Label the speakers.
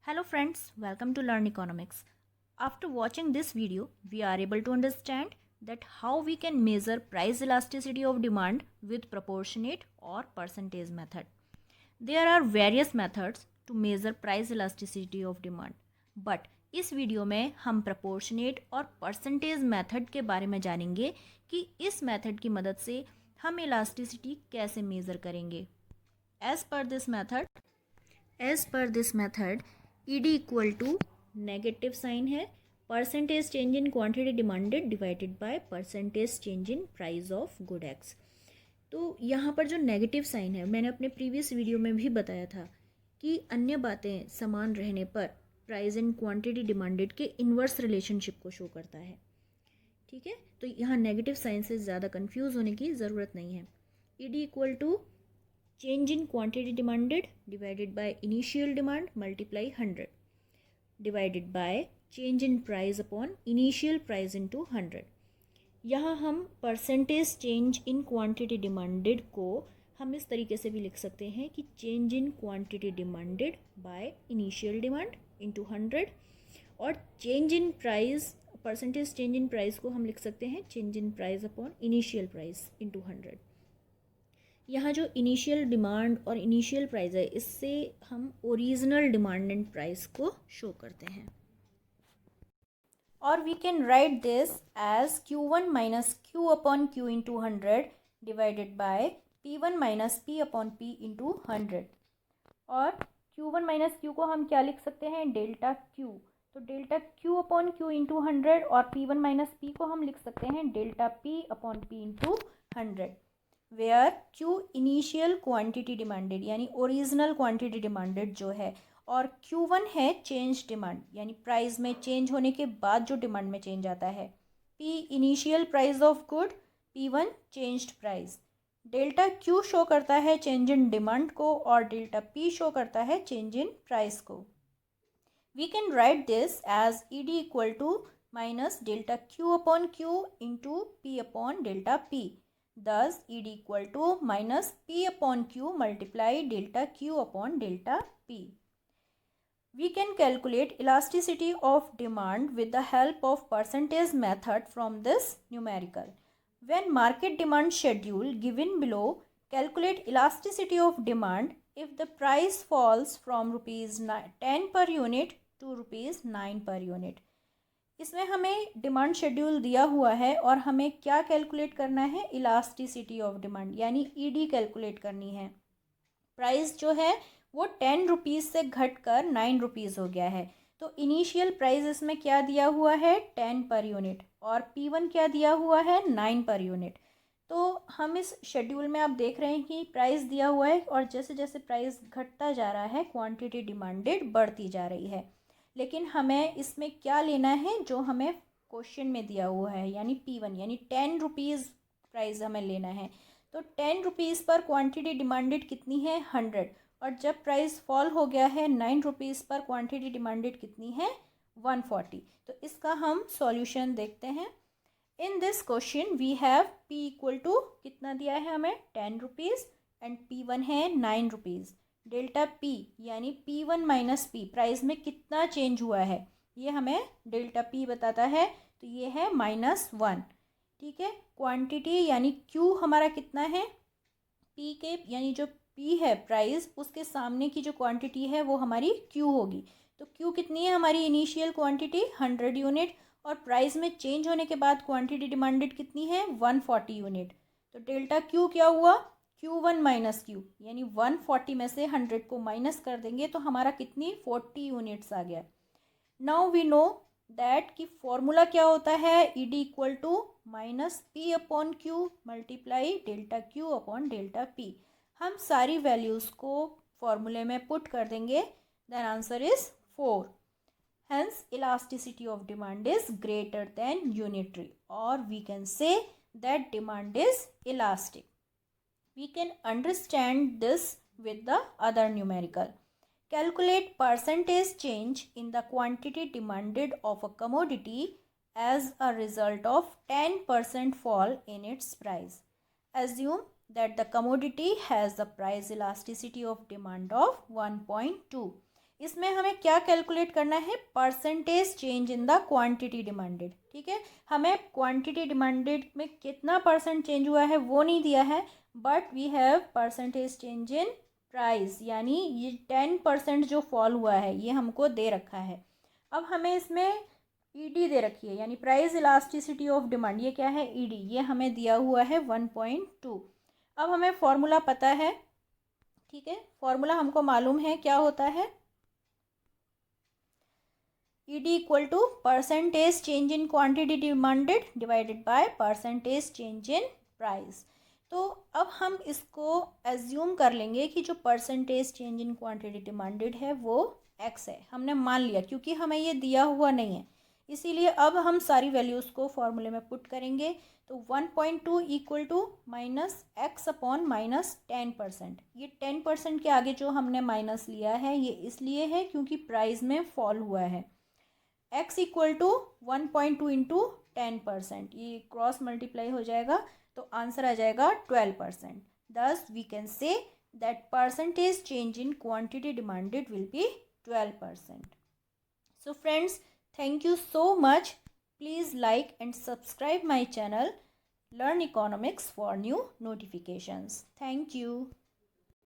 Speaker 1: Hello friends, welcome to Learn Economics. After watching this video, we are able to understand that how we can measure price elasticity of demand with proportionate or percentage method. There are various methods to measure price elasticity of demand, but इस video में हम proportionate और percentage method के बारे में जानेंगे कि इस method की मदद से हम elasticity कैसे measure करेंगे. As per this method, ED equal to negative sign है, percentage change in quantity demanded divided by percentage change in price of good X. तो यहाँ पर जो नेगेटिव साइन है, मैंने अपने प्रीवियस वीडियो में भी बताया था कि अन्य बातें समान रहने पर प्राइस एंड क्वांटिटी डिमांडेड के इन्वर्स रिलेशनशिप को शो करता है. ठीक है, तो यहाँ नेगेटिव साइन से ज़्यादा कंफ्यूज होने की ज़रूरत नहीं है. ED equal to change in quantity demanded divided by initial demand multiply 100 divided by change in price upon initial price into 100. यहाँ हम percentage change in quantity demanded को हम इस तरीके से भी लिख सकते हैं कि change in quantity demanded by initial demand into 100, और change in price, percentage change in price को हम लिख सकते हैं change in price upon initial price into 100. यहाँ जो इनिशियल डिमांड और इनिशियल प्राइस है, इससे हम ओरिजिनल डिमांड एंड प्राइस को शो करते हैं. और we can write this as Q1 minus Q upon Q into 100 divided by P1 minus P upon P into 100. और Q1 माइनस Q को हम क्या लिख सकते हैं, डेल्टा Q. तो delta Q upon Q into 100 और P1 माइनस P को हम लिख सकते हैं delta P upon P into 100, where Q initial quantity demanded यानी ओरिजिनल क्वांटिटी डिमांडेड जो है, और Q1 है चेंज डिमांड यानी प्राइस में चेंज होने के बाद जो डिमांड में चेंज आता है. P initial price of good, P1 changed price. Delta Q show करता है चेंज इन डिमांड को और डेल्टा P शो करता है चेंज इन प्राइस को. We can write this as ED equal to minus delta Q upon Q into P upon delta P. Thus ED equal to minus P upon Q multiply delta Q upon delta P. We can calculate elasticity of demand with the help of percentage method from this numerical. When market demand schedule given below, calculate elasticity of demand if the price falls from rupees 10 per unit to rupees 9 per unit. इसमें हमें demand schedule दिया हुआ है और हमें क्या calculate करना है, इलास्टिसिटी ऑफ डिमांड यानी ED कैलकुलेट करनी है. प्राइस जो है वो 10 रुपीज़ से घटकर 9 रुपीज़ हो गया है. तो इनिशियल प्राइस इसमें क्या दिया हुआ है, 10 पर यूनिट, और P1 क्या दिया हुआ है, 9 पर यूनिट. तो हम इस शेड्यूल में आप देख रहे हैं कि प्राइस दिया हुआ है और जैसे जैसे प्राइस घटता जा रहा है क्वांटिटी डिमांडेड बढ़ती जा रही है. लेकिन हमें इसमें क्या लेना है, जो हमें क्वेश्चन में दिया हुआ है यानी P1 यानी 10 रुपीज़ प्राइस हमें लेना है. तो 10 रुपीज़ पर क्वांटिटी डिमांडेड कितनी है, 100, और जब प्राइस फॉल हो गया है 9 रुपीज़ पर क्वांटिटी डिमांडेड कितनी है, 140. तो इसका हम सॉल्यूशन देखते हैं. In this question we have P equal to कितना दिया है हमें, 10 रुपीज़, एंड P1 है 9 रुपीज़. डेल्टा P यानी P1 माइनस P, प्राइस में कितना चेंज हुआ है ये हमें डेल्टा P बताता है. तो ये है -1. ठीक है, क्वांटिटी यानी Q हमारा कितना है, P के यानी जो P है प्राइस, उसके सामने की जो क्वांटिटी है वो हमारी Q होगी. तो Q कितनी है हमारी इनिशियल क्वांटिटी, 100 यूनिट, और प्राइस में चेंज होने के बाद क्वांटिटी डिमांडेड कितनी है, 140 यूनिट. तो डेल्टा Q क्या हुआ, Q1 माइनस Q यानी 140 में से 100 को माइनस कर देंगे तो हमारा कितनी, 40 यूनिट्स आ गया. नाउ वी नो दैट कि फॉर्मूला क्या होता है, ED equal to minus P upon Q multiply delta Q upon delta P. हम सारी वैल्यूज़ को फॉर्मूले में पुट कर देंगे. Then answer is 4. Hence elasticity of demand is greater than unitary, or we can say that demand is elastic. We can understand this with the other numerical. Calculate percentage change in the quantity demanded of a commodity as a result of 10% fall in its price. Assume that the commodity has the price elasticity of demand of 1.2. इसमें हमें क्या calculate करना है, percentage change in the quantity demanded. ठीक है, हमें quantity demanded में कितना परसेंट चेंज हुआ है वो नहीं दिया है, but we have percentage change in price, यानी ये 10% जो फॉल हुआ है ये हमको दे रखा है। अब हमें इसमें ईडी दे रखी है, यानी प्राइस इलास्टिसिटी ऑफ डिमांड, ये क्या है, ईडी, ये हमें दिया हुआ है 1.2। अब हमें फॉर्मूला पता है, ठीक है, फॉर्मूला हमको मालूम है क्या होता है, ED equal to percentage change in quantity demanded divided by percentage change in price. तो अब हम इसको एज्यूम कर लेंगे कि जो percentage change in quantity demanded है वो एक्स है, हमने मान लिया क्योंकि हमें ये दिया हुआ नहीं है, इसीलिए अब हम सारी वैल्यूज़ को फॉर्मूले में पुट करेंगे। तो 1.2 equal to minus X upon minus 10%। ये 10% के आगे जो हमने माइनस लिया है ये इसलिए है क्योंकि प्राइस में फॉल हुआ है। x इक्वल टू 1.2 इंटू 10%, ये क्रॉस मल्टीप्लाई हो जाएगा तो आंसर आ जाएगा 12%। Thus we can say that percentage change in quantity demanded will be 12%। So friends, thank you so much. Please like and subscribe my channel Learn Economics for new notifications. Thank you.